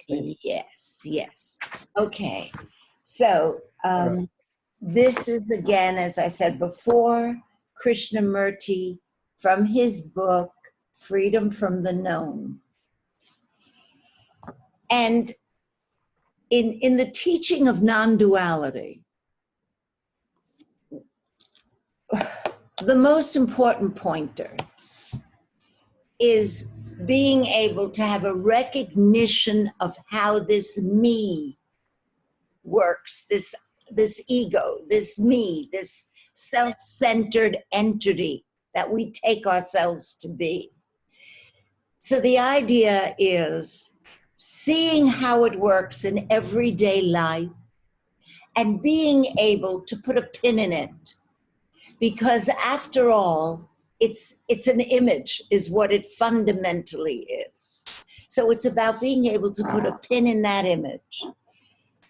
Yes, yes. Okay. So this is, again, as I said before, Krishnamurti from his book, Freedom from the Known. And in the teaching of non-duality, the most important pointer is being able to have a recognition of how this me works, this ego, this me, this self-centered entity that we take ourselves to be. So the idea is seeing how it works in everyday life and being able to put a pin in it. Because after all, it's an image is what it fundamentally is. So it's about being able to put a pin in that image.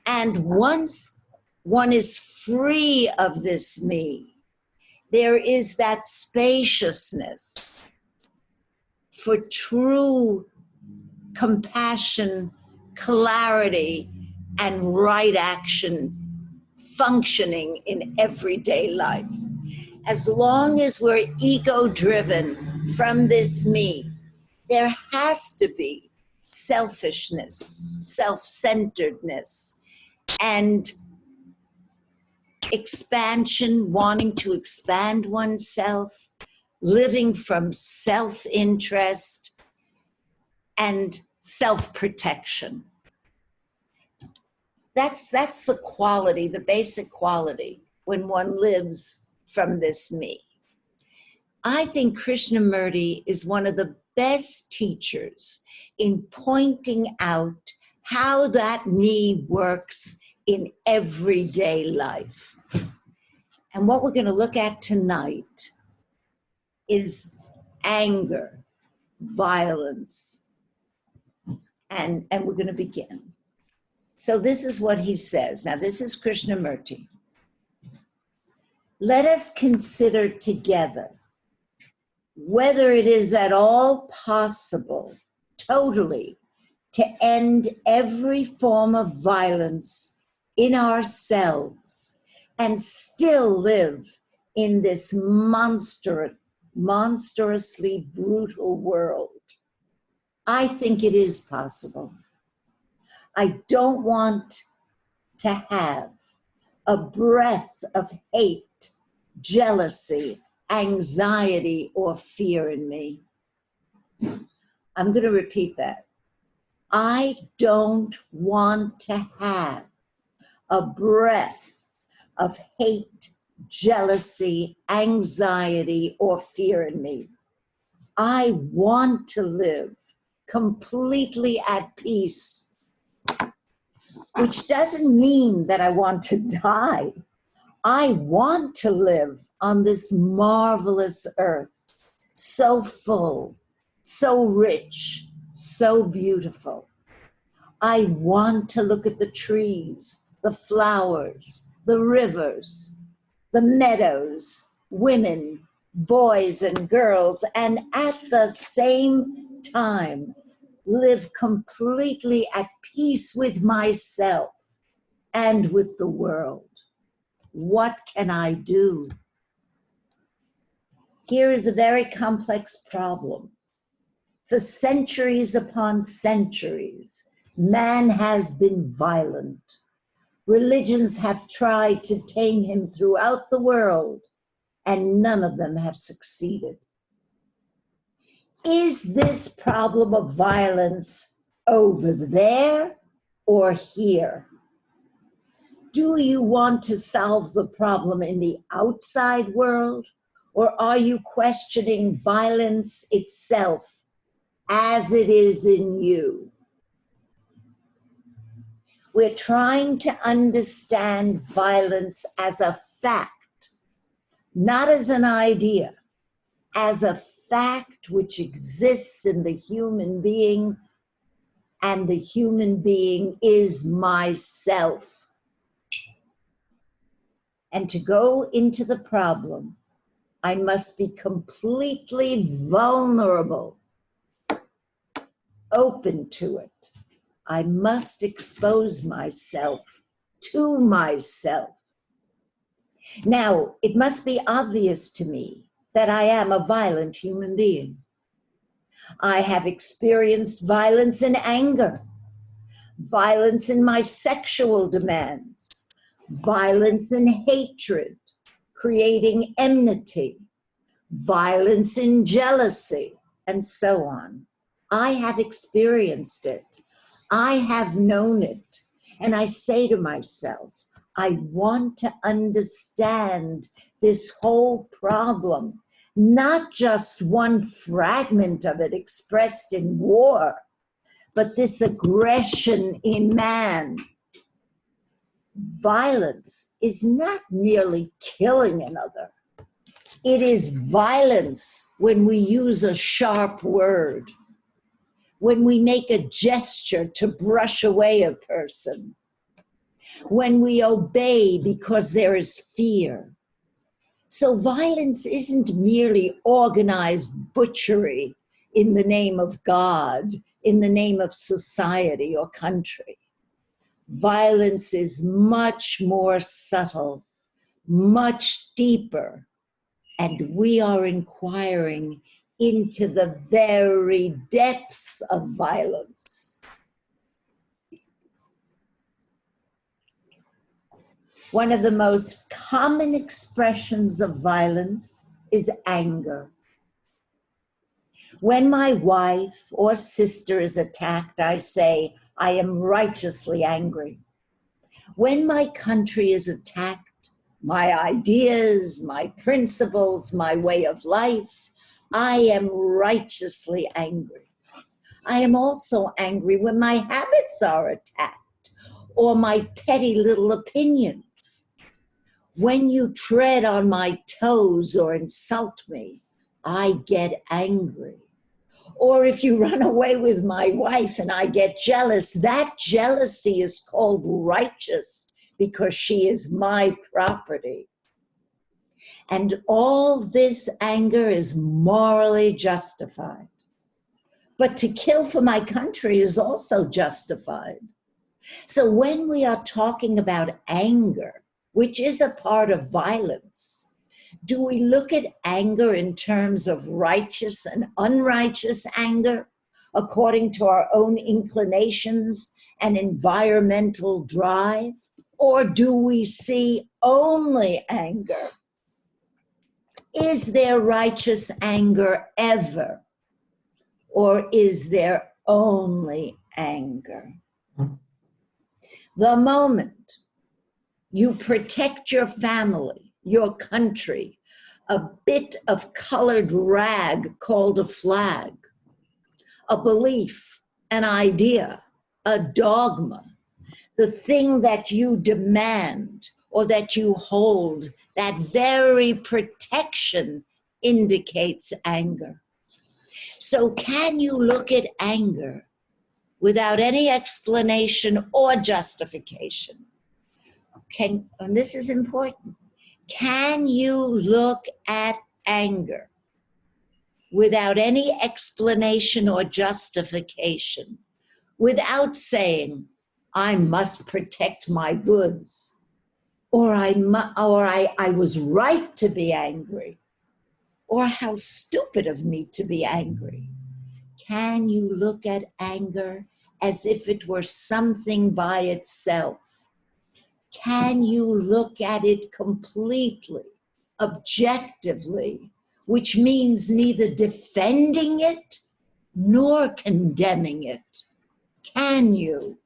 And once one is free of this me, there is that spaciousness for true compassion, clarity, and right action functioning in everyday life. As long as we're ego-driven from this me, there has to be selfishness, self-centeredness, and expansion, wanting to expand oneself, living from self-interest, and self-protection. That's the quality, the basic quality when one lives from this me. I think Krishnamurti is one of the best teachers in pointing out how that me works in everyday life. And what we're going to look at tonight is anger, violence, and we're going to begin. So this is what he says. Now, this is Krishnamurti. Let us consider together whether it is at all possible, totally, to end every form of violence in ourselves and still live in this monstrously brutal world. I think it is possible. I don't want to have a breath of hate, jealousy, anxiety, or fear in me. I'm going to repeat that. I don't want to have a breath of hate, jealousy, anxiety, or fear in me. I want to live completely at peace, which doesn't mean that I want to die. I want to live on this marvelous earth, so full, so rich, so beautiful. I want to look at the trees, the flowers, the rivers, the meadows, women, boys and girls, and at the same time, live completely at peace with myself and with the world. What can I do? Here is a very complex problem. For centuries upon centuries, man has been violent. Religions have tried to tame him throughout the world, and none of them have succeeded. Is this problem of violence over there or here? Do you want to solve the problem in the outside world, or are you questioning violence itself as it is in you? We're trying to understand violence as a fact, not as an idea, as a fact which exists in the human being, and the human being is myself. And to go into the problem, I must be completely vulnerable, open to it, I must expose myself to myself. Now, it must be obvious to me that I am a violent human being. I have experienced violence and anger, violence in my sexual demands, violence and hatred, creating enmity, violence and jealousy, and so on. I have experienced it. I have known it. And I say to myself, I want to understand this whole problem, not just one fragment of it expressed in war, but this aggression in man. Violence is not merely killing another. It is violence when we use a sharp word, when we make a gesture to brush away a person, when we obey because there is fear. So violence isn't merely organized butchery in the name of God, in the name of society or country. Violence is much more subtle, much deeper, and we are inquiring into the very depths of violence. One of the most common expressions of violence is anger. When my wife or sister is attacked, I say, I am righteously angry. When my country is attacked, my ideas, my principles, my way of life, I am righteously angry. I am also angry when my habits are attacked or my petty little opinions. When you tread on my toes or insult me, I get angry. Or if you run away with my wife and I get jealous, that jealousy is called righteous because she is my property. And all this anger is morally justified. But to kill for my country is also justified. So when we are talking about anger, which is a part of violence, do we look at anger in terms of righteous and unrighteous anger, according to our own inclinations and environmental drive? Or do we see only anger? Is there righteous anger ever? Or is there only anger? The moment you protect your family, your country, a bit of colored rag called a flag, a belief, an idea, a dogma, the thing that you demand or that you hold, that very protection indicates anger. So can you look at anger without any explanation or justification? And this is important. Can you look at anger without any explanation or justification, without saying, I must protect my goods, or I was right to be angry, or how stupid of me to be angry? Can you look at anger as if it were something by itself? Can you look at it completely, objectively, which means neither defending it nor condemning it? Can you?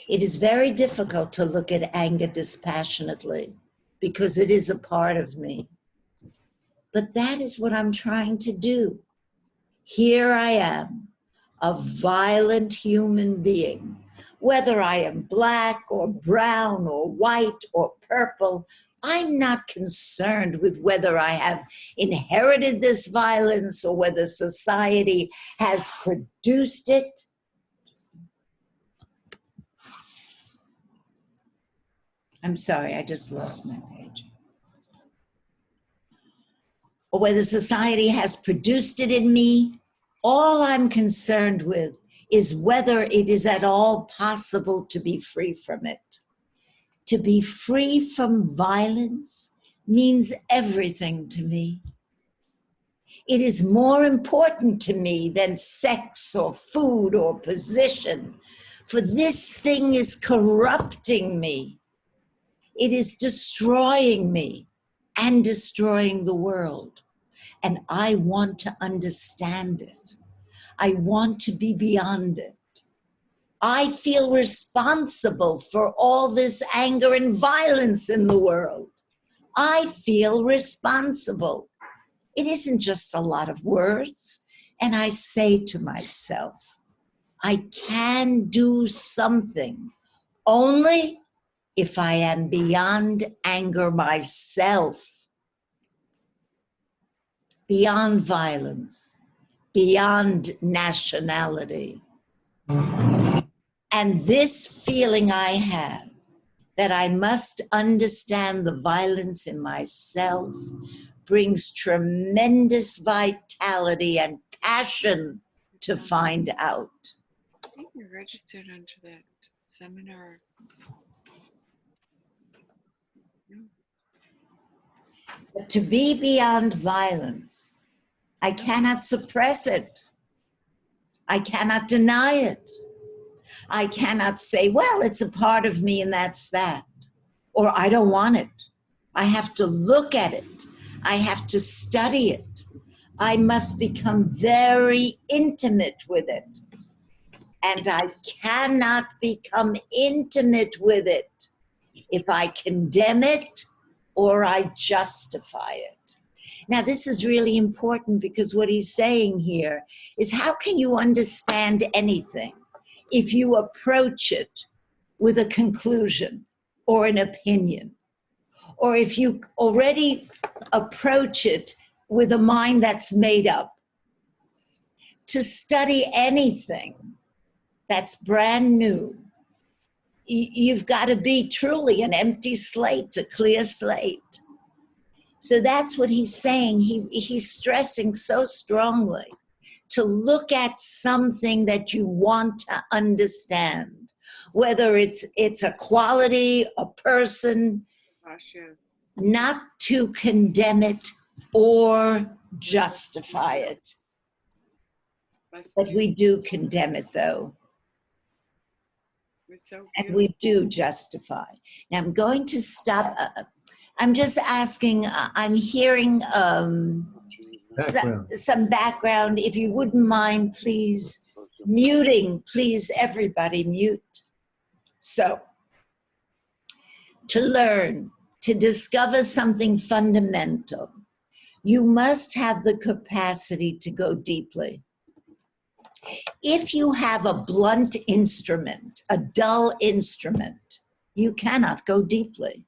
It is very difficult to look at anger dispassionately because it is a part of me. But that is what I'm trying to do. Here I am, a violent human being. Whether I am black or brown or white or purple, I'm not concerned with whether I have inherited this violence or whether society has produced it. I'm sorry, I just lost my page. Or whether society has produced it in me. All I'm concerned with is whether it is at all possible to be free from it. To be free from violence means everything to me. It is more important to me than sex or food or position, for this thing is corrupting me. It is destroying me and destroying the world. And I want to understand it. I want to be beyond it. I feel responsible for all this anger and violence in the world. I feel responsible. It isn't just a lot of words. And I say to myself, I can do something only if I am beyond anger myself, beyond violence, beyond nationality. And this feeling I have that I must understand the violence in myself brings tremendous vitality and passion to find out. I think you're registered onto that seminar. But to be beyond violence, I cannot suppress it. I cannot deny it. I cannot say, well, it's a part of me and that's that. Or I don't want it. I have to look at it. I have to study it. I must become very intimate with it. And I cannot become intimate with it if I condemn it or I justify it. Now, this is really important because what he's saying here is how can you understand anything if you approach it with a conclusion or an opinion, or if you already approach it with a mind that's made up? To study anything that's brand new, you've got to be truly an empty slate, a clear slate. So that's what he's saying. He's stressing so strongly to look at something that you want to understand, whether it's a quality, a person, not to condemn it or justify it. But we do condemn it, though. And we do justify. Now I'm going to stop. I'm just asking, I'm hearing some background. If you wouldn't mind, please, muting, please, everybody mute. So, to learn, to discover something fundamental, you must have the capacity to go deeply. If you have a blunt instrument, a dull instrument, you cannot go deeply.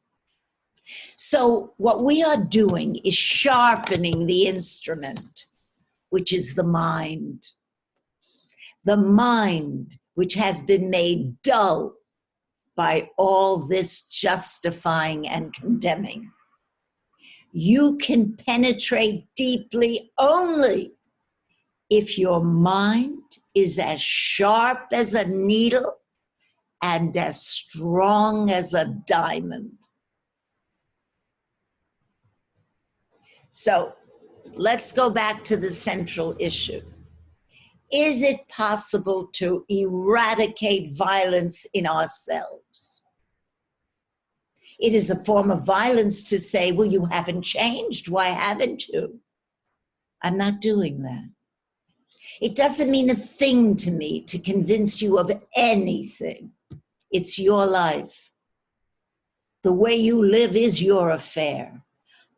So what we are doing is sharpening the instrument, which is the mind. The mind, which has been made dull by all this justifying and condemning. You can penetrate deeply only if your mind is as sharp as a needle and as strong as a diamond. So let's go back to the central issue. Is it possible to eradicate violence in ourselves? It is a form of violence to say, well, you haven't changed. Why haven't you? I'm not doing that. It doesn't mean a thing to me to convince you of anything. It's your life. The way you live is your affair.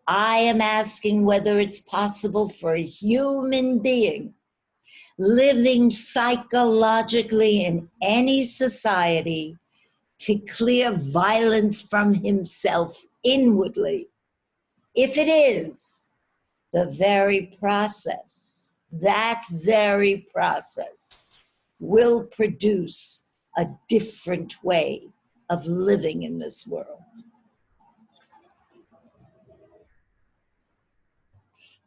I am asking whether it's possible for a human being living psychologically in any society to clear violence from himself inwardly. If it is, the very process, that very process will produce a different way of living in this world.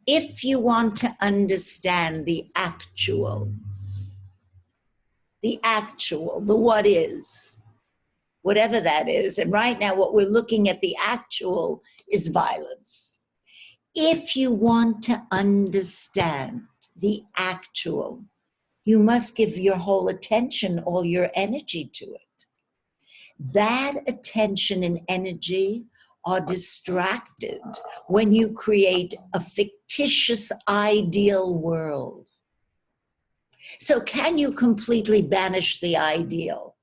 If you want to understand the actual, the actual, the what is, whatever that is. And right now, what we're looking at, the actual, is violence. If you want to understand the actual, you must give your whole attention, all your energy to it. That attention and energy are distracted when you create a fictitious ideal world. So can you completely banish the ideal?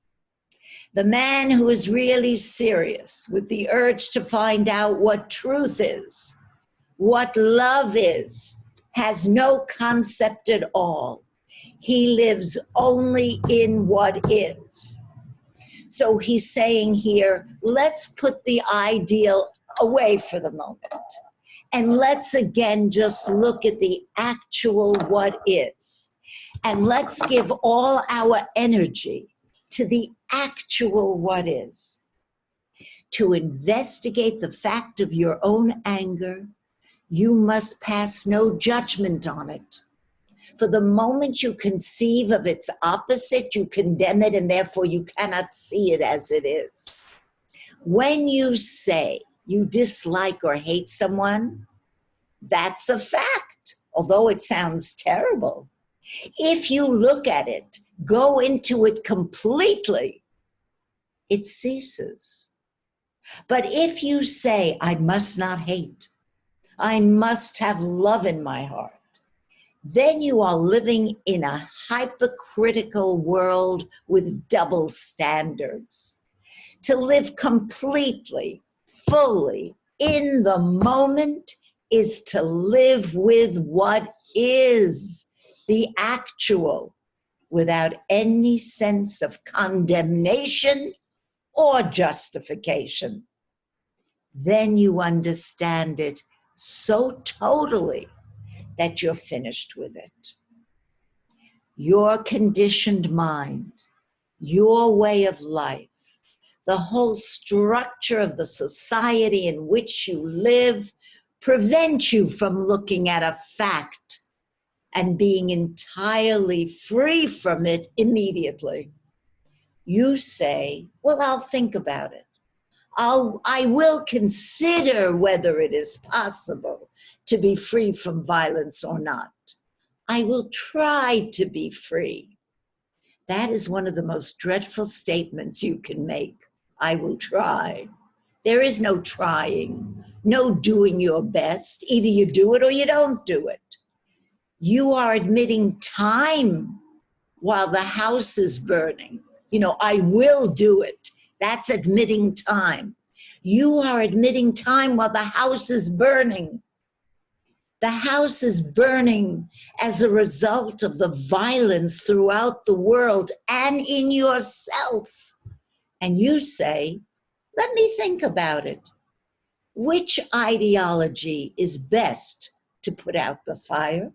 The man who is really serious with the urge to find out what truth is, what love is, has no concept at all. He lives only in what is. So he's saying here, let's put the ideal away for the moment. And let's again just look at the actual what is. And let's give all our energy to the actual what is. To investigate the fact of your own anger, you must pass no judgment on it. For the moment you conceive of its opposite, you condemn it, and therefore you cannot see it as it is. When you say you dislike or hate someone, that's a fact, although it sounds terrible. If you look at it, go into it completely, it ceases. But if you say, I must not hate, I must have love in my heart, then you are living in a hypocritical world with double standards. To live completely, fully, in the moment is to live with what is, the actual, without any sense of condemnation or justification. Then you understand it so totally that you're finished with it. Your conditioned mind, your way of life, the whole structure of the society in which you live prevent you from looking at a fact and being entirely free from it immediately. You say, well, I'll think about it. I will consider whether it is possible to be free from violence or not. I will try to be free. That is one of the most dreadful statements you can make. I will try. There is no trying, no doing your best. Either you do it or you don't do it. You are admitting time while the house is burning. You know, I will do it. That's admitting time. You are admitting time while the house is burning. The house is burning as a result of the violence throughout the world and in yourself. And you say, let me think about it. Which ideology is best to put out the fire?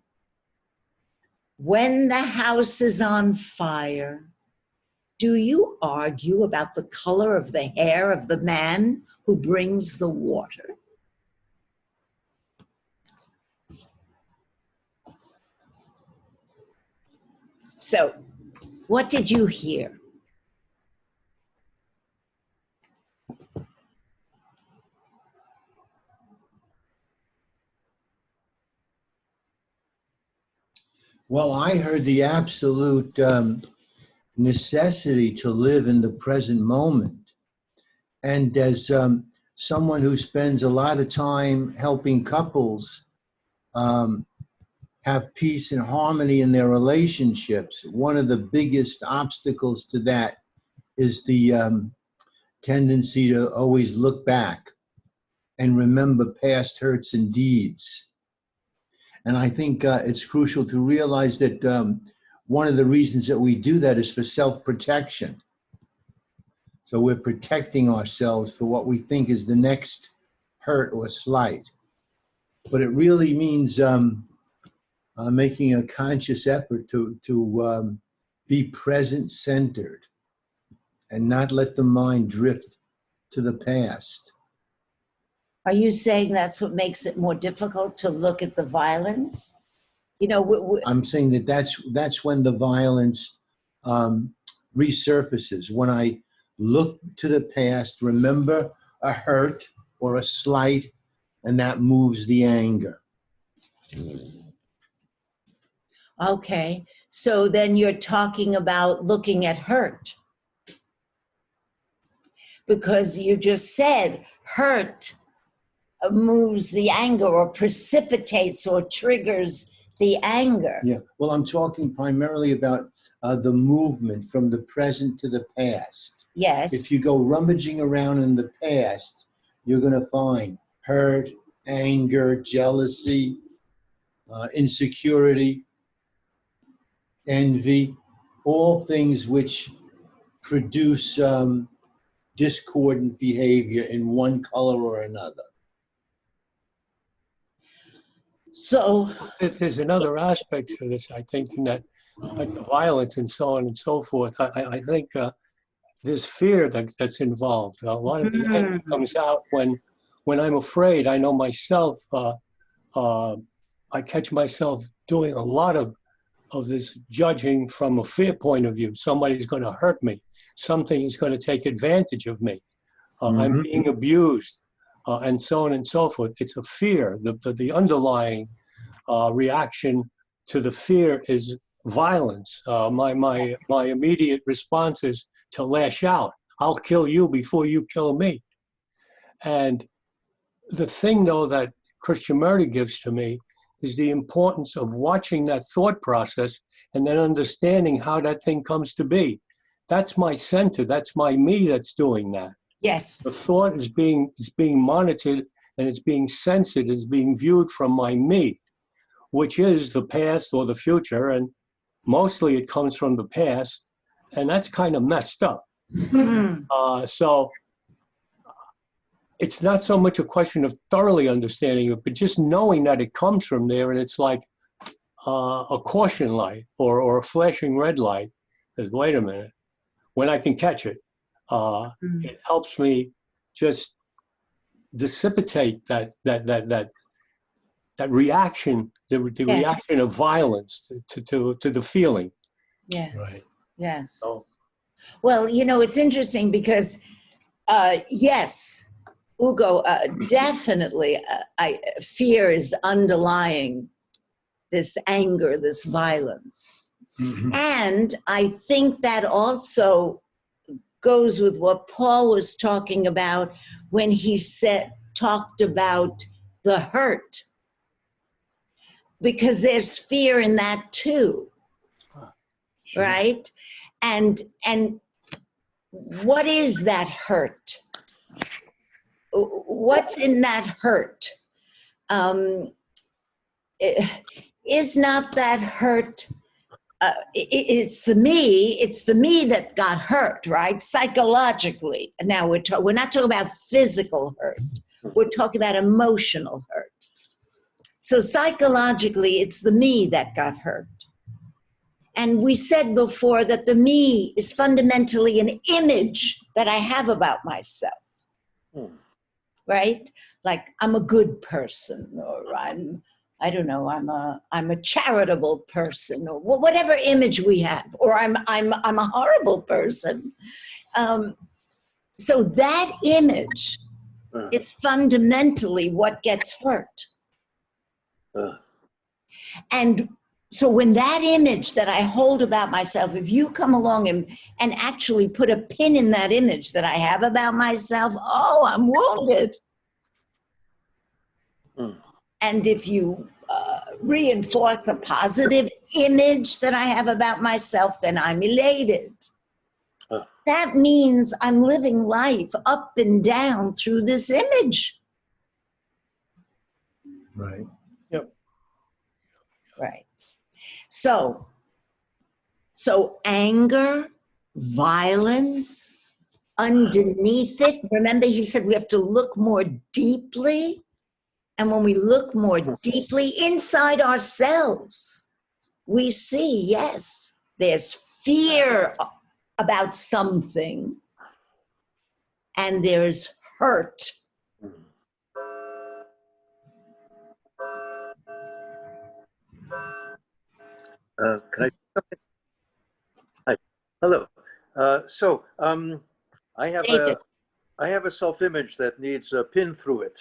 When the house is on fire, do you argue about the color of the hair of the man who brings the water? So, what did you hear? Well, I heard the absolute necessity to live in the present moment. And as someone who spends a lot of time helping couples have peace and harmony in their relationships, one of the biggest obstacles to that is the tendency to always look back and remember past hurts and deeds. And I think it's crucial to realize that one of the reasons that we do that is for self-protection. So we're protecting ourselves for what we think is the next hurt or slight. But it really means making a conscious effort to be present-centered and not let the mind drift to the past. Are you saying that's what makes it more difficult to look at the violence? You know, I'm saying that that's when the violence resurfaces. When I look to the past, remember a hurt or a slight, and that moves the anger. Okay, so then you're talking about looking at hurt. Because you just said hurt moves the anger or precipitates or triggers the anger. Yeah, well, I'm talking primarily about the movement from the present to the past. Yes. If you go rummaging around in the past, you're going to find hurt, anger, jealousy, insecurity, envy, all things which produce discordant behavior in one color or another. So there's another aspect to this, I think, in that like the violence and so on and so forth. I think there's fear that's involved. A lot of the anger comes out when I'm afraid. I know myself. I catch myself doing a lot of this judging from a fear point of view. Somebody's going to hurt me. Something is going to take advantage of me. I'm being abused, and so on and so forth. It's a fear. The underlying reaction to the fear is violence. My immediate response is to lash out. I'll kill you before you kill me. And the thing, though, that Krishnamurti gives to me is the importance of watching that thought process and then understanding how that thing comes to be. That's my center. That's my me that's doing that. yes. The thought is being monitored and it's being censored, it's being viewed from my me, which is the past or the future, and mostly it comes from the past, and that's kind of messed up. So it's not so much a question of thoroughly understanding it, but just knowing that it comes from there, and it's like a caution light or a flashing red light. Says, wait a minute, when I can catch it, it helps me just dissipate that reaction, the reaction of violence to the feeling. Yes. Right. Yes. So, Well, you know, it's interesting because, yes, Ugo, definitely, fear is underlying this anger, this violence. And I think that also goes with what Paul was talking about when he talked about the hurt, because there's fear in that too, sure. right? And what is that hurt? What's in that hurt? Is not that hurt? It's the me that got hurt, right? Psychologically. Now we're not talking about physical hurt. We're talking about emotional hurt. So psychologically, it's the me that got hurt. And we said before that the me is fundamentally an image that I have about myself, right? Like I'm a good person, or I don't know, I'm a charitable person, or whatever image we have, or I'm a horrible person. So that image is fundamentally what gets hurt. And so when that image that I hold about myself, if you come along and actually put a pin in that image that I have about myself, oh, I'm wounded. And if you reinforce a positive image that I have about myself, then I'm elated. That means I'm living life up and down through this image. Right. Yep. Right. So anger, violence, underneath it, remember he said we have to look more deeply. And when we look more deeply inside ourselves, we see, yes, there's fear about something and there's hurt. Can I? Hi. Hello. I have David. a self-image that needs a pin through it.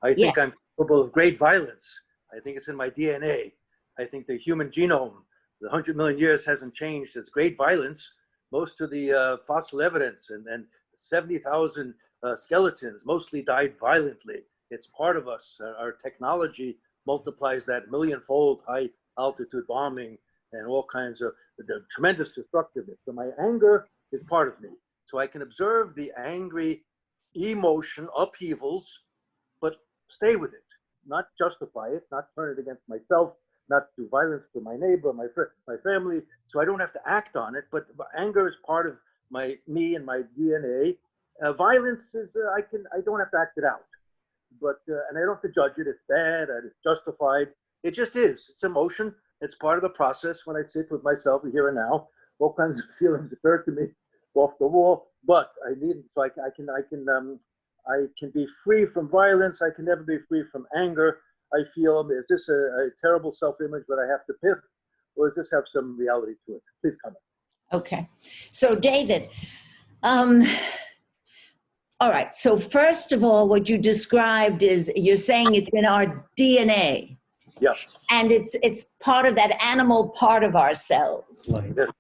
I think Yes. I'm capable of great violence. I think it's in my DNA. I think the human genome, the 100 million years hasn't changed. It's great violence. Most of the fossil evidence and 70,000 skeletons mostly died violently. It's part of us. Our technology multiplies that millionfold, high altitude bombing and all kinds of the tremendous destructiveness. So my anger is part of me. So I can observe the angry emotion upheavals, but stay with it, not justify it, not turn it against myself, not do violence to my neighbor, my family. So I don't have to act on it, but anger is part of me and my DNA. Violence is I don't have to act it out, but and I don't have to judge it. It's bad and it's justified. It just is. It's emotion. It's part of the process when I sit with myself here and now. All kinds of feelings occur to me off the wall, but I need so I can be free from violence. I can never be free from anger. I feel, is this a terrible self-image that I have to pick, or does this have some reality to it? Please comment. Okay. So, David, all right. So, first of all, what you described is you're saying it's in our DNA. Yeah. And it's part of that animal part of ourselves. Right.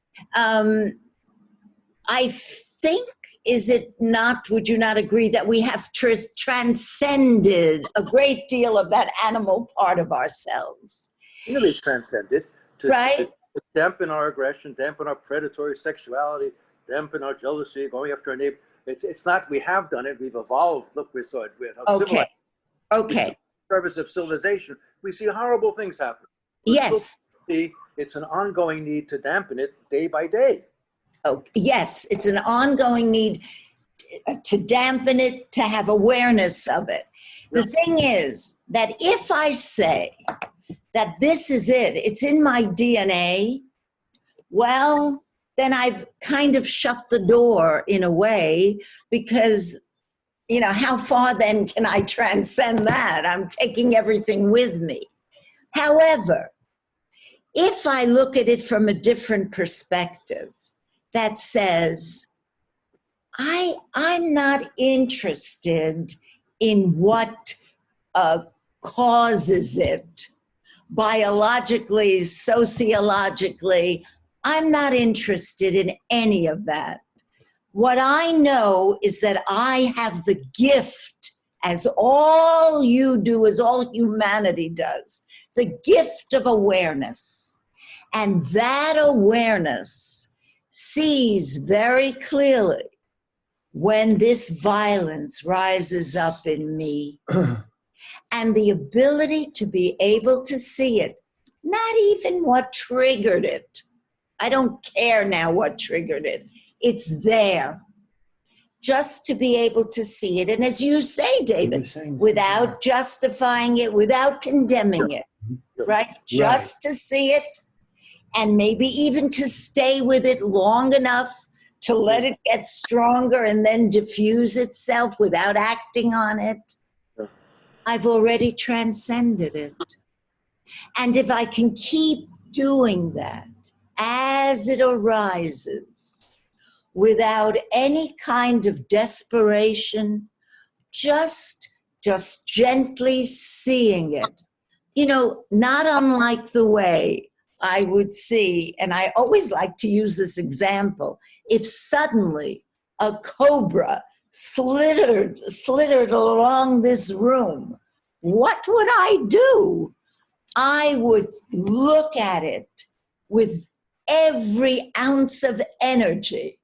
I think, is it not, would you not agree that we have transcended a great deal of that animal part of ourselves? Really transcended Right? to dampen our aggression, dampen our predatory sexuality, dampen our jealousy, going after our neighbor. It's not, we have done it, we've evolved. Look, we saw it. Okay. Okay. Service of civilization, we see horrible things happen. Yes. It's an ongoing need to dampen it day by day. Oh, yes, it's an ongoing need to dampen it, to have awareness of it. The thing is that if I say that this is it, it's in my DNA, well, then I've kind of shut the door in a way, because, you know, how far then can I transcend that? I'm taking everything with me. However, if I look at it from a different perspective, that says, I'm not interested in what causes it biologically, sociologically. I'm not interested in any of that. What I know is that I have the gift, as all you do, as all humanity does, the gift of awareness. And that awareness sees very clearly when this violence rises up in me, and the ability to be able to see it, not even what triggered it. I don't care now what triggered it. It's there. Just to be able to see it. And as you say, David, without justifying it, without condemning it, right? Just to see it, and maybe even to stay with it long enough to let it get stronger and then diffuse itself without acting on it. I've already transcended it. And if I can keep doing that as it arises, without any kind of desperation, just gently seeing it, you know, not unlike the way I would see, and I always like to use this example, if suddenly a cobra slithered along this room, what would I do? I would look at it with every ounce of energy,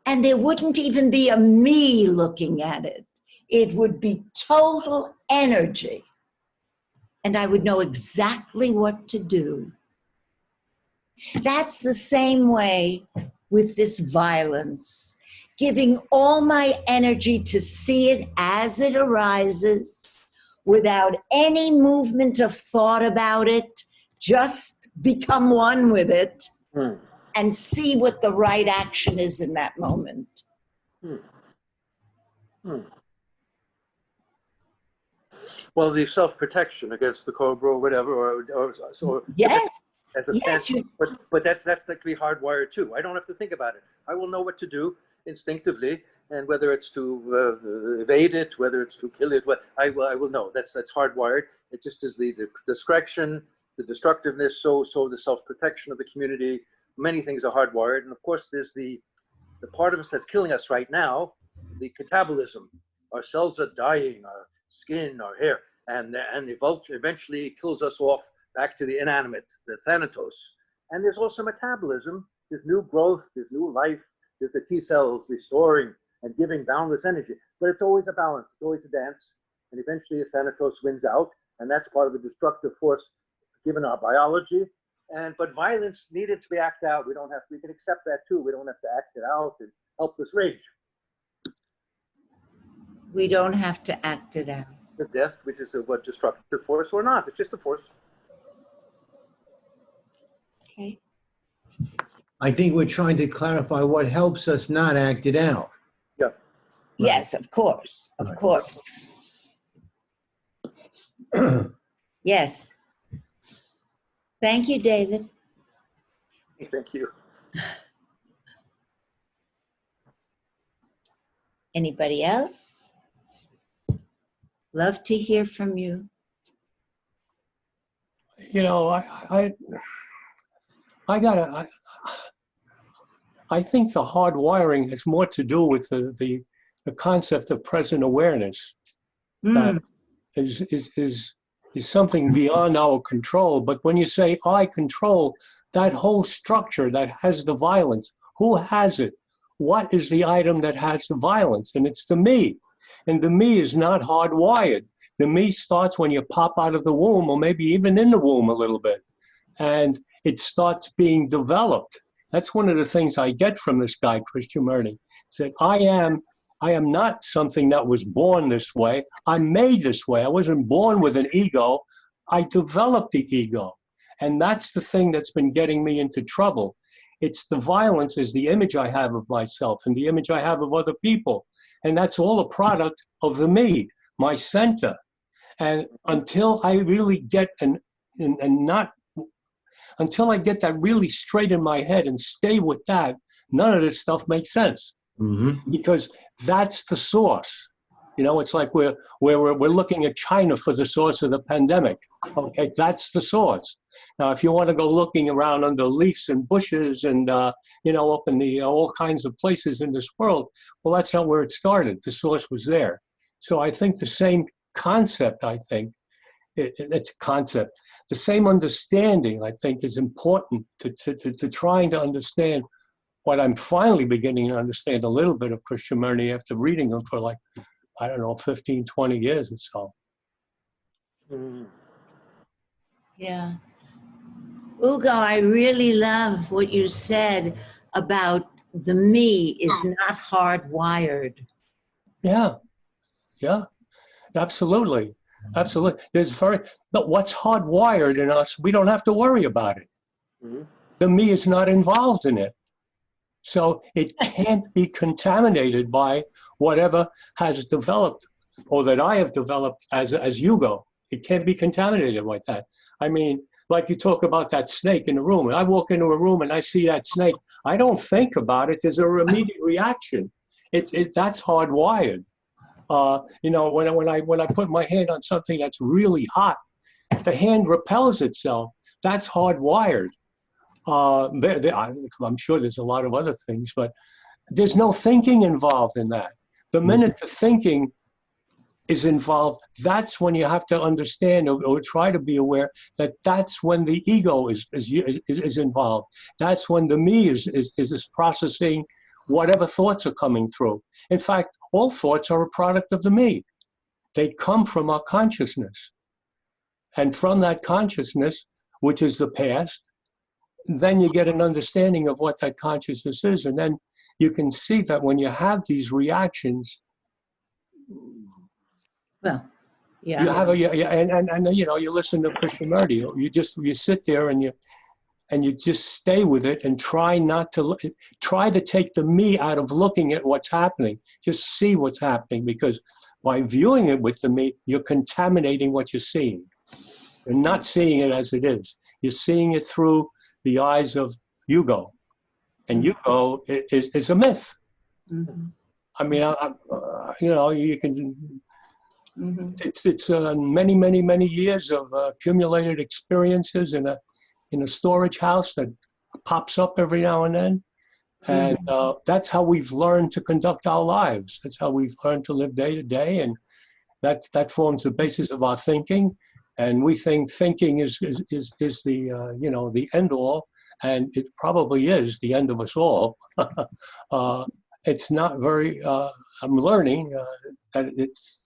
and there wouldn't even be a me looking at it. It would be total energy. And I would know exactly what to do. That's the same way with this violence, giving all my energy to see it as it arises, without any movement of thought about it, just become one with it and see what the right action is in that moment. Well, the self-protection against the cobra or whatever, or Yes. as a Yes, sense, but that's that can be hardwired too. I don't have to think about it. I will know what to do instinctively, and whether it's to evade it, whether it's to kill it, I will know. That's hardwired. It just is the discretion, the destructiveness, so the self-protection of the community. Many things are hardwired, and of course there's the part of us that's killing us right now, the catabolism. Our cells are dying, our skin, our hair, and eventually kills us off back to the inanimate, the thanatos. And there's also metabolism. There's new growth, there's new life, there's the T cells restoring and giving boundless energy. But it's always a balance, it's always a dance. And eventually the thanatos wins out, and that's part of the destructive force given our biology. But violence needed to be acted out. We can accept that too. We don't have to act it out and helpless rage. we don't have to act it out. The death, which is a destructive force or not, it's just a force. Okay. I think we're trying to clarify what helps us not act it out. Yeah. Yes, of course, of Right. course. Yes. Thank you, David. Thank you. Anybody else? Love to hear from you. You know, I think the hard wiring has more to do with the concept of present awareness. That is something beyond our control. But when you say I control, that whole structure that has the violence, who has it? What is the item that has the violence? And it's the me. And the me is not hardwired. The me starts when you pop out of the womb, or maybe even in the womb a little bit. And it starts being developed. That's one of the things I get from this guy, Christian Murray. He said, I am not something that was born this way. I'm made this way. I wasn't born with an ego. I developed the ego. And that's the thing that's been getting me into trouble. It's the violence is the image I have of myself and the image I have of other people. And that's all a product of the me, my center. And until I really get until I get that really straight in my head and stay with that, none of this stuff makes sense. Mm-hmm. Because that's the source. You know, it's like we're looking at China for the source of the pandemic. Okay, that's the source. Now, if you want to go looking around under leaves and bushes and you know, up in the all kinds of places in this world, well, that's not where it started. The source was there. So I think the same concept. I think it's a concept. The same understanding, I think, is important to trying to understand what I'm finally beginning to understand a little bit of Krishnamurti after reading him for like, I don't know, 15, 20 years or so. Mm. Yeah. Ugo, I really love what you said about the me is not hardwired. Yeah, yeah, absolutely. Absolutely. But what's hardwired in us, we don't have to worry about it. Mm. The me is not involved in it. So it can't be contaminated by whatever has developed or that I have developed as Hugo. It can't be contaminated like that. I mean, like you talk about that snake in the room. And I walk into a room and I see that snake. I don't think about it. There's an immediate reaction. That's hardwired. You know, when I put my hand on something that's really hot, the hand repels itself. That's hardwired. I'm sure there's a lot of other things, but there's no thinking involved in that. The minute the thinking is involved, that's when you have to understand or try to be aware that that's when the ego is involved. That's when the me is processing whatever thoughts are coming through. In fact, all thoughts are a product of the me. They come from our consciousness. And from that consciousness, which is the past, then you get an understanding of what that consciousness is. And then you can see that when you have these reactions, Well, yeah. you have and you know, you listen to Krishnamurti, you sit there and you just stay with it and try to take the me out of looking at what's happening. Just see what's happening, because by viewing it with the me, you're contaminating what you're seeing. You're not seeing it as it is. you're seeing it through the eyes of Hugo. And Hugo is a myth. Mm-hmm. I mean, you know, you can, Mm-hmm. it's many, many, many years of accumulated experiences in a storage house that pops up every now and then. And that's how we've learned to conduct our lives. That's how we've learned to live day to day. And that forms the basis of our thinking. And we think thinking is the, you know, the end all. And it probably is the end of us all. It's not very, I'm learning that it's,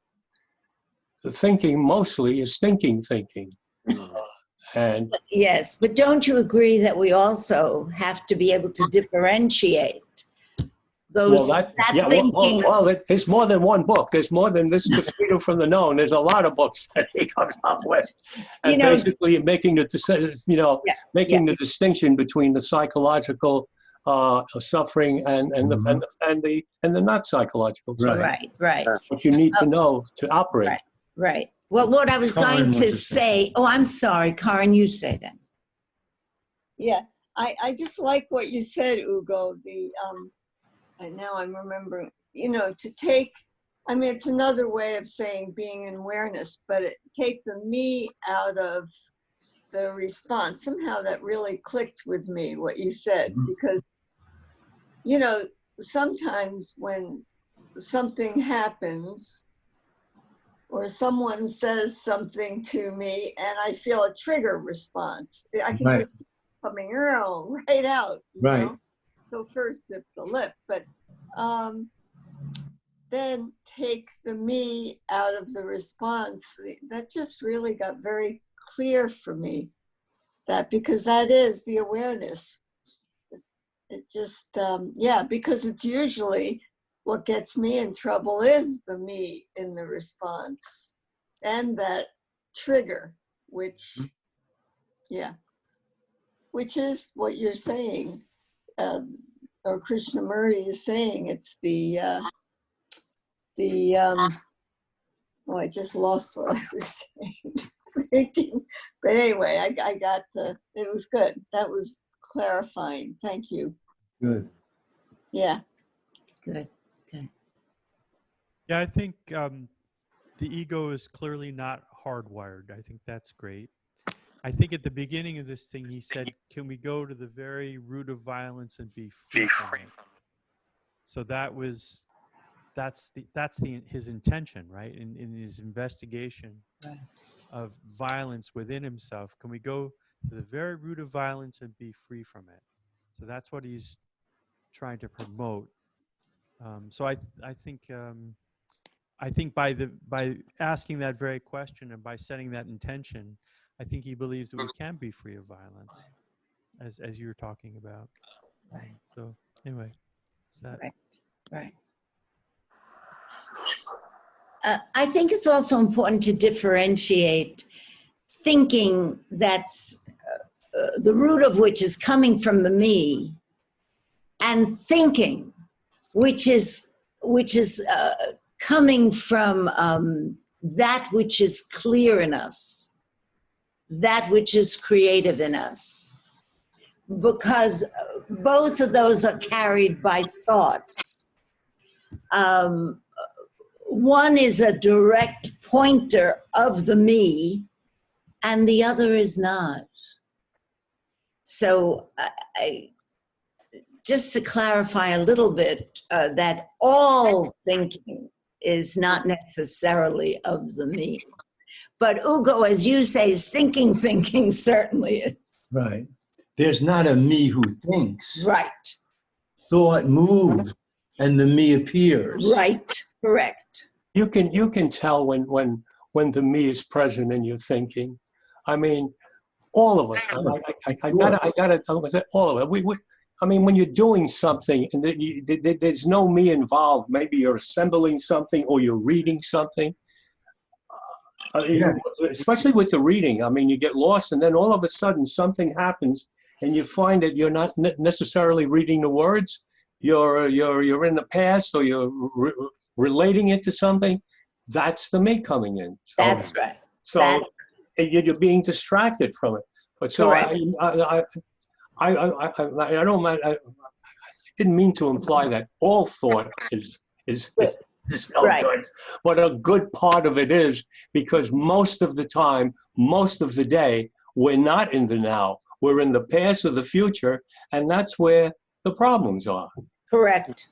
the thinking mostly is thinking. And Yes, but don't you agree that we also have to be able to differentiate those thinking? There's more than one book. There's more than this to freedom from the known. There's a lot of books that he comes up with, and You know, basically making the distinction between the psychological suffering and the not psychological suffering. Right. What you need to know to operate. Right. Well, what I was going to say, I'm sorry, Karen, you say that. Yeah, I just like what you said, Ugo. And now I'm remembering, you know, to take, I mean, it's another way of saying being in awareness, but take the me out of the response. Somehow that really clicked with me, what you said, because, you know, sometimes when something happens or someone says something to me and I feel a trigger response, I can just coming right out, you know? So first zip the lip, but then take the me out of the response. That just really got very clear for me, that because that is the awareness. It just, because it's usually what gets me in trouble is the me in the response and that trigger, which is what you're saying. Or Krishnamurti is saying, it's I just lost what I was saying. But anyway, I got it was good. That was clarifying. Thank you. Good. Yeah. Good. Yeah, I think the ego is clearly not hardwired. I think that's great. I think at the beginning of this thing, he said, can we go to the very root of violence and be free from it? So that's his intention, right? In his investigation of violence within himself, can we go to the very root of violence and be free from it? So that's what he's trying to promote. So I think by asking that very question and by setting that intention, I think he believes that we can be free of violence, as you were talking about. Right. So anyway, it's that. Right. I think it's also important to differentiate thinking that's the root of which is coming from the me, and thinking which is coming from that which is clear in us, that which is creative in us, because both of those are carried by thoughts. One is a direct pointer of the me, and the other is not. So just to clarify a little bit, that all thinking is not necessarily of the me. But Ugo, as you say, thinking certainly is. Right. There's not a me who thinks. Right. Thought moves and the me appears. Right. Correct. You can tell when the me is present in your thinking. I mean, all of us. I gotta tell them, all of it. I mean, when you're doing something and there's no me involved, maybe you're assembling something or you're reading something. Especially with the reading, I mean, you get lost, and then all of a sudden something happens, and you find that you're not necessarily reading the words. You're in the past, or you're relating it to something. That's the me coming in. So, That's right. So you're being distracted from it. But so Correct. I don't mind. I didn't mean to imply that all thought is no Right. good, but a good part of it is, because most of the time, most of the day, we're not in the now. We're in the past or the future, and that's where the problems are. Correct.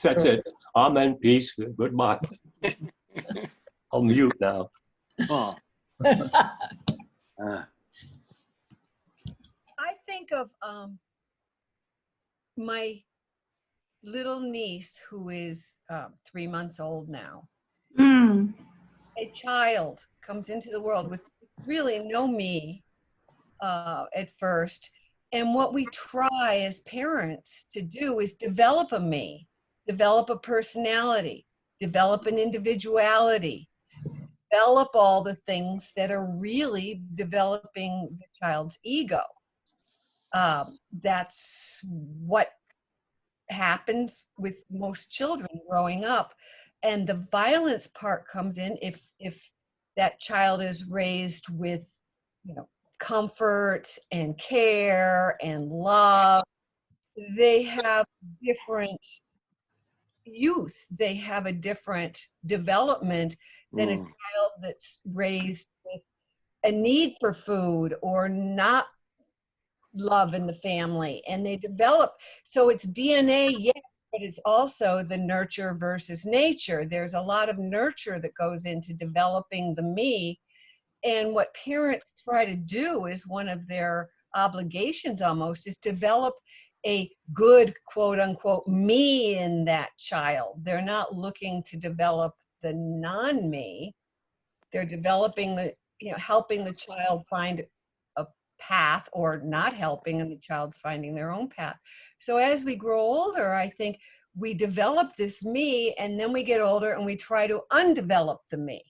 That's it. Amen. Peace. Goodbye. I'll mute now. Oh. I think of my little niece who is 3 months old now. Mm. A child comes into the world with really no me at first. And what we try as parents to do is develop a me, develop a personality, develop an individuality, develop all the things that are really developing the child's ego. That's what happens with most children growing up. And the violence part comes in if that child is raised with, comfort and care and love. They have different youth. They have a different development than a child that's raised with a need for food or not love in the family, and they develop. So it's DNA, yes, but it's also the nurture versus nature. There's a lot of nurture that goes into developing the me, and what parents try to do is one of their obligations almost is develop a good quote unquote me in that child. They're not looking to develop the non-me. They're developing the, helping the child find a path, or not helping, and the child's finding their own path. So as we grow older, I think we develop this me, and then we get older and we try to undevelop the me.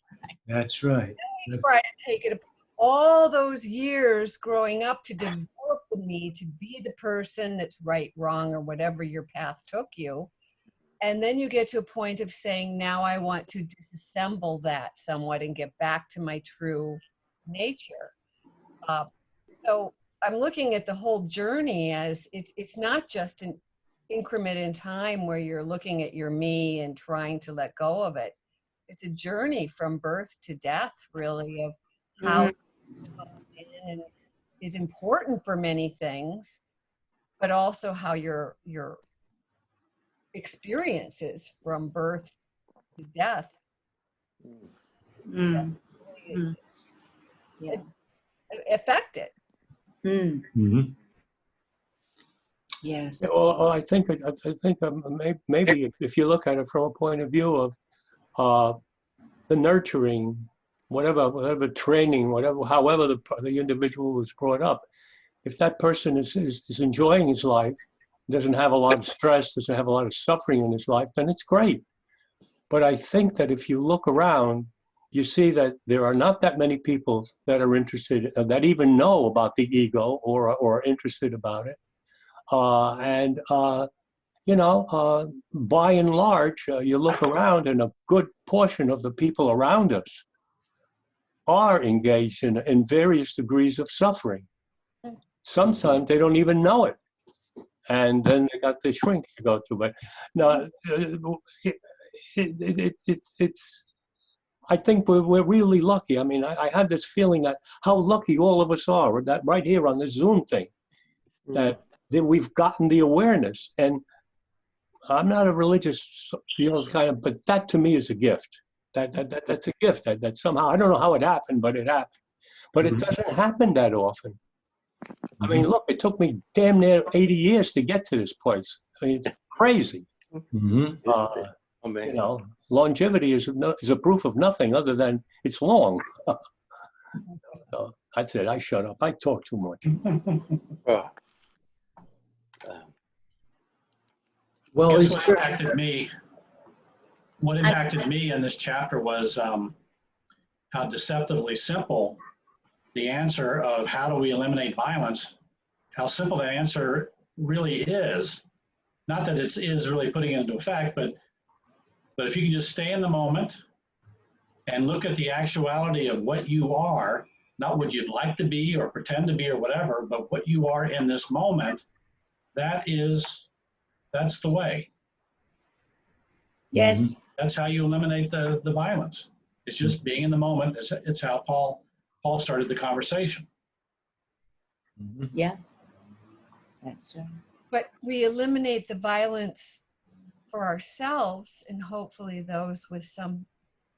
That's right. We try to take it all those years growing up to develop the me, to be the person that's right, wrong, or whatever your path took you. And then you get to a point of saying, now I want to disassemble that somewhat and get back to my true nature. So I'm looking at the whole journey as it's not just an increment in time where you're looking at your me and trying to let go of it. It's a journey from birth to death, really, of how it comes in and is important for many things, but also how your experiences from birth to death affect it. Mm-hmm. Yes. Well, I think maybe if you look at it from a point of view of the nurturing, whatever training, however the individual was brought up, if that person is enjoying his life, doesn't have a lot of stress, doesn't have a lot of suffering in his life, then it's great. But I think that if you look around, you see that there are not that many people that are interested, that even know about the ego or are interested about it. By and large, you look around and a good portion of the people around us are engaged in various degrees of suffering. Sometimes they don't even know it. And then they got the shrink to go to. But no, it's, I think we're really lucky. I mean, I had this feeling that how lucky all of us are, that right here on this Zoom thing, that we've gotten the awareness. And I'm not a religious, but that to me is a gift. That's a gift that somehow, I don't know how it happened, but it happened. But it doesn't happen that often. I mean, look, it took me damn near 80 years to get to this place. I mean, it's crazy. Longevity is a proof of nothing other than it's long. So that's it. I shut up. I talk too much. Well, what impacted me. What impacted me in this chapter was how deceptively simple the answer of how do we eliminate violence, how simple that answer really is. Not that it is really putting it into effect, but if you can just stay in the moment and look at the actuality of what you are not what you'd like to be or pretend to be or whatever, but what you are in this moment, that's the way. Yes. That's how you eliminate the violence. It's just being in the moment. It's how Paul started the conversation. Yeah. That's right. But we eliminate the violence for ourselves, and hopefully those with some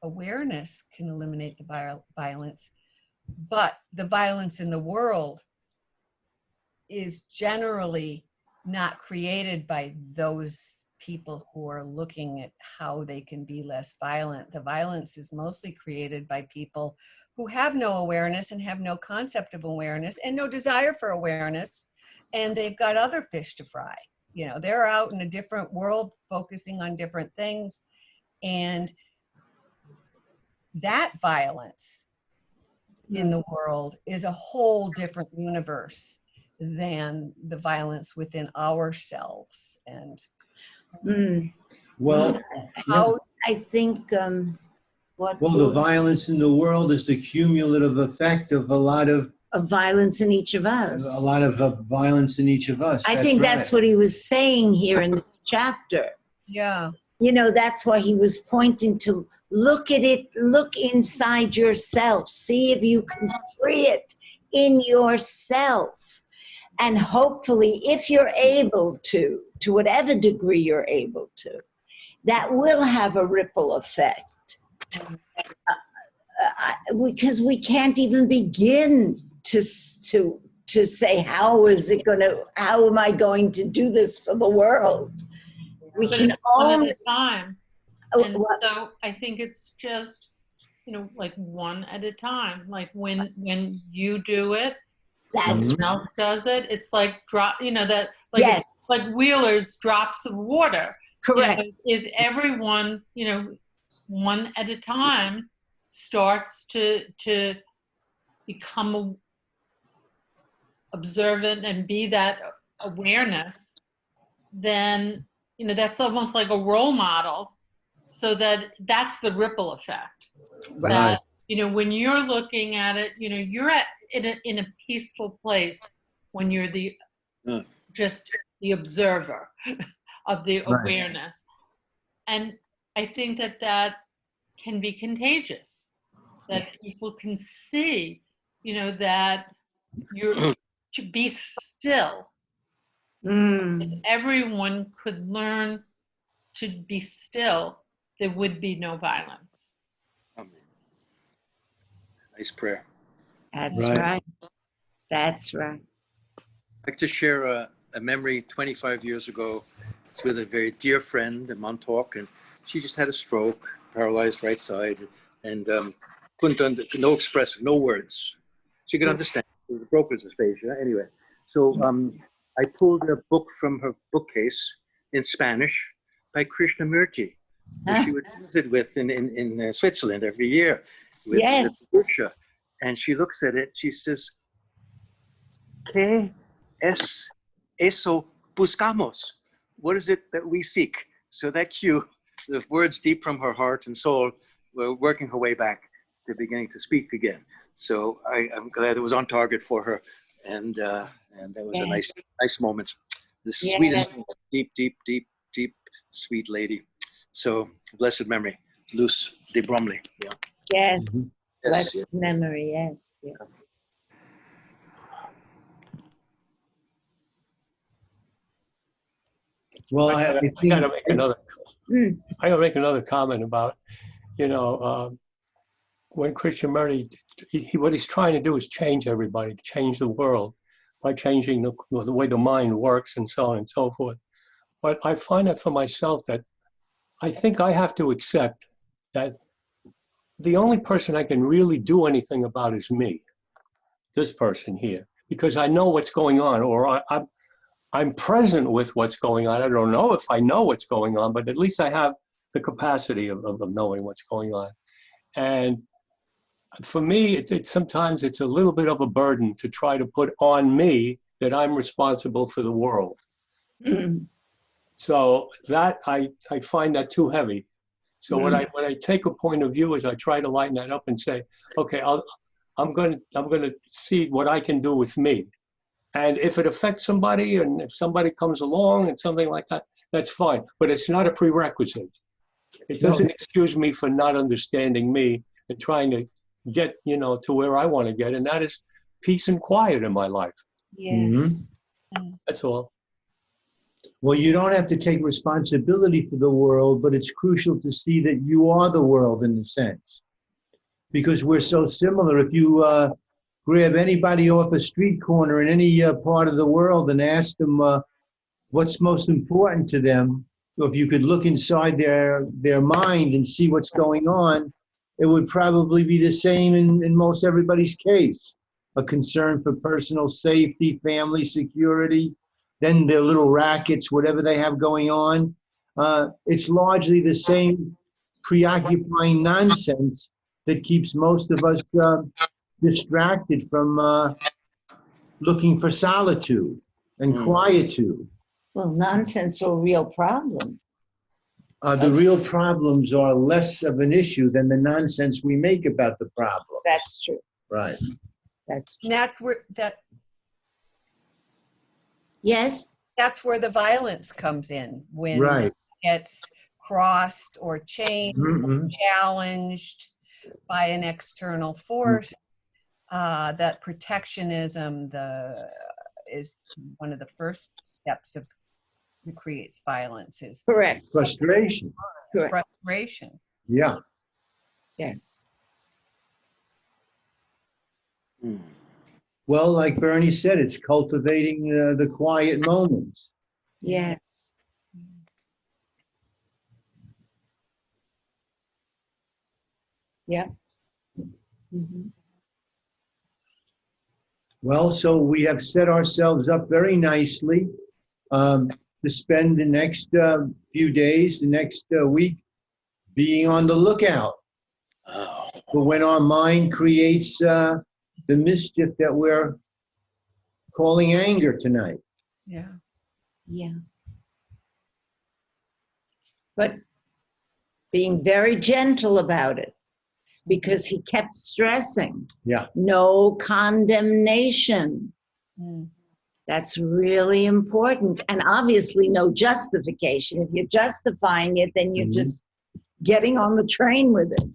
awareness can eliminate the violence. But the violence in the world is generally not created by those people who are looking at how they can be less violent. The violence is mostly created by people who have no awareness and have no concept of awareness and no desire for awareness, and they've got other fish to fry. You know, they're out in a different world focusing on different things, and that violence in the world is a whole different universe than the violence within ourselves. And Well, how I think what well, the violence in the world is the cumulative effect of a lot of violence in each of us. violence in each of us. I think that's what he was saying here in this chapter. yeah. You know, that's why he was pointing to look at it, look inside yourself, see if you can free it in yourself. And hopefully, if you're able to whatever degree you're able to, that will have a ripple effect. Because we can't even begin to say, how am I going to do this for the world? We But can it's one only at a time. Oh, And what- so I think it's just, like one at a time. Like when you do it, that's someone else does it. It's like drop, that like Yes. it's like Wheeler's drops of water. correct. If everyone, one at a time starts to become observant and be that awareness, then that's almost like a role model, so that's the ripple effect. Right. That when you're looking at it, you're in a peaceful place when you're just the observer of the awareness. And I think that can be contagious, that people can see, that you're to be still. If everyone could learn to be still, there would be no violence. Amen. Nice prayer. That's Right. right. That's right. I'd like to share a memory 25 years ago. It's with a very dear friend in Montauk, and she just had a stroke, paralyzed right side, and no expressive, no words. She could understand. It was a broker's aphasia. Anyway, so I pulled a book from her bookcase in Spanish by Krishnamurti, who she would visit with in Switzerland every year. With Yes. Lucia. And she looks at it, she says, ¿Qué es eso buscamos? What is it that we seek? So that cue, the words deep from her heart and soul were working her way back to beginning to speak again. So I'm glad it was on target for her. And that was a nice moment. The sweetest, deep, sweet lady. So blessed memory, Luce de Bromley. Yeah. Yes. Yes. Blessed memory. Yes. Yes. Well, I I think gotta make another. Mm. I gotta make another comment about, when Krishnamurti, what he's trying to do is change everybody, change the world by changing the way the mind works and so on and so forth. But I find that for myself that I think I have to accept that the only person I can really do anything about is me, this person here, because I know what's going on, or I'm present with what's going on. I don't know if I know what's going on, but at least I have the capacity of knowing what's going on. And for me, sometimes it's a little bit of a burden to try to put on me that I'm responsible for the world. Mm. So that I find that too heavy. So when I take a point of view is I try to lighten that up and say, okay, I'm gonna see what I can do with me. And if it affects somebody, and if somebody comes along and something like that, that's fine. But it's not a prerequisite. It doesn't excuse me for not understanding me and trying to get, to where I want to get, and that is peace and quiet in my life. Yes. That's all. Well, you don't have to take responsibility for the world, but it's crucial to see that you are the world in a sense. Because we're so similar. If you grab anybody off a street corner in any part of the world and ask them what's most important to them, or if you could look inside their mind and see what's going on, it would probably be the same in most everybody's case. A concern for personal safety, family security, then their little rackets, whatever they have going on. It's largely the same preoccupying nonsense that keeps most of us distracted from looking for solitude and quietude. Well, nonsense or real problem. The real problems are less of an issue than the nonsense we make about the problem. That's true. Right. That's true. And that's where Yes. that's where the violence comes in, when Right. it gets crossed or changed, or challenged by an external force. That protectionism is one of the first steps of that creates violence, is Correct. Frustration. Correct. frustration. Yeah. Yes. Well, like Bernie said, it's cultivating the quiet moments. Yes. Yeah. Mm-hmm. Well, so we have set ourselves up very nicely to spend the next few days, the next week, being on the lookout for when our mind creates the mischief that we're calling anger tonight. Yeah. Yeah. But being very gentle about it, because he kept stressing. Yeah. No condemnation. Mm. That's really important. And obviously no justification. If you're justifying it, then you're just getting on the train with it.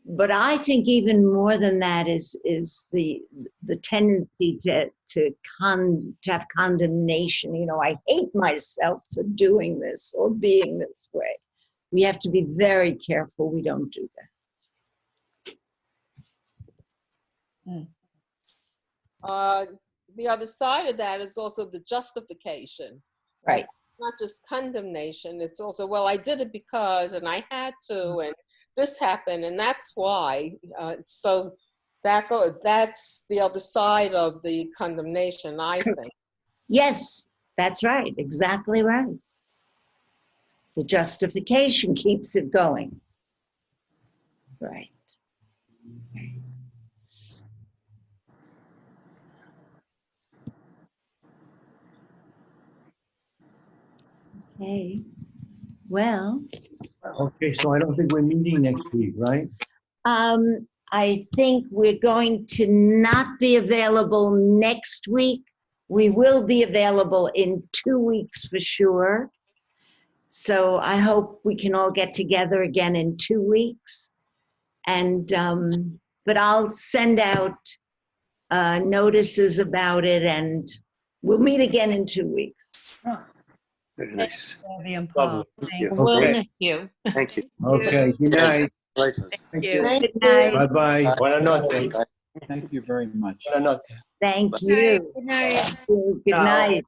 But I think even more than that is the tendency to have condemnation. I hate myself for doing this or being this way. We have to be very careful we don't do that. The other side of that is also the justification. Right. Not just condemnation. It's also, well, I did it because, and I had to, and this happened, and that's why. So that's the other side of the condemnation, I think. Yes, that's right. Exactly right. The justification keeps it going. Right. Okay. Well. Okay, so I don't think we're meeting next week, right? I think we're going to not be available next week. We will be available in 2 weeks for sure. So I hope we can all get together again in 2 weeks. And, but I'll send out notices about it, and we'll meet again in 2 weeks. Very nice. Debbie and Paul. Thank Thank you. you. We'll Okay. miss you. Thank you. Okay, good night. Right. Thank you. Good night. Bye-bye. Buenas noches. Thank you very much. Buenas noches. Thank Good night. you. Good night. Good Ciao. night.